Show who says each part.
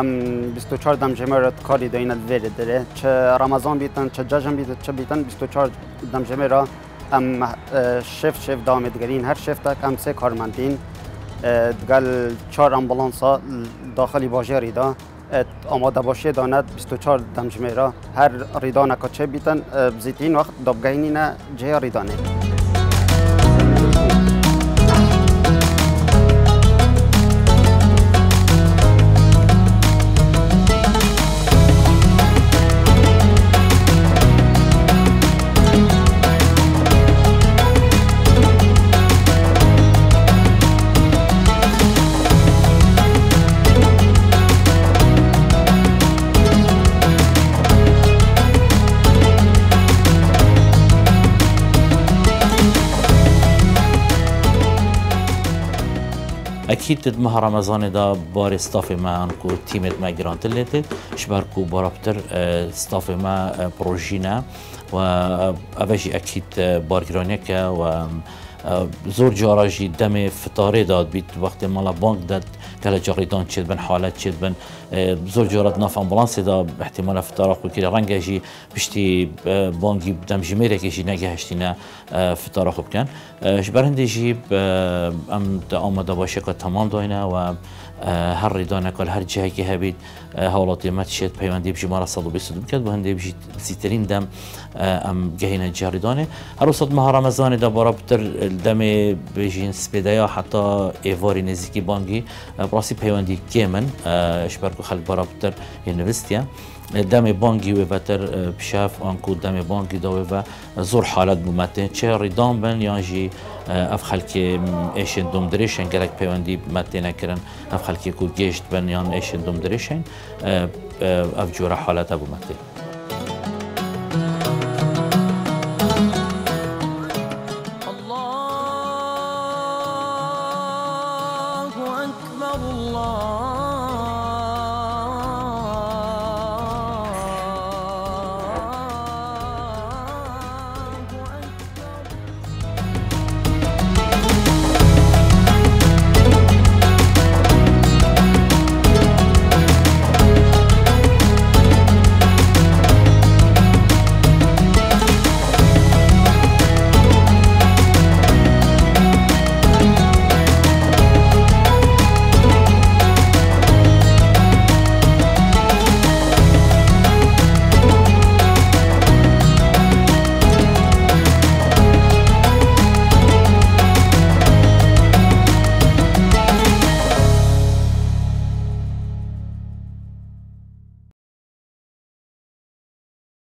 Speaker 1: 24 دمجمه کاری داینه ویرد داره چه رمضان بیتن چه جشن بیتن چه بیتن 24 دمجمه را شف دامدگرین هر شفتک سه کارمندین دگل 4 امبولانسا داخلی باجری دا آماده باشه داند 24 دمجمه را هر ریدانه که چه بیتن بزیتین وقت دابگهینی نه جه ریدانه
Speaker 2: أكيد مه رمضان دا بار استاف ما أنكو تيمت ما جرانتلته شباركو بارابتر استاف ما بروجينا وأبجي أكيد بار جرانيك و زور جاراجي دم فطاري داد بيت وقت مالا بانك داد كلا جاريدان تشد بن حالات تشد بن زور جارات ناف امبولانس دا احتمال فطارق وكذا رنجي بشتي بانكي بدم جميرة كيجي نجهشتنا فطارق بكن شبرهندي جيب ام آماده باشه که تمام داینه و هر ریدانه کل هر جایی که هبید حالاتی متشد پیوندی بجی مارا 122 کرد و هندی بجی زیترین دم ام گهینه جاریدانه هر وسط ماه رمضان دا بارابتر دم بجین سپیدایا حتی ایواری نزدیکی بانگی براسی پیوندی کیمن اشبرکو خلق بارابتر نوستیا دم بانگی و بتر بشاف آنکو دم بانگی داوی و زور حالت بومته چه ریدان بن یا جی اف خلک ایشن دوم دریشن گرک پیوندی مته نکرن اف خلکی کو گشت بن یا ایشن دوم دریشن اف جور حالت بومته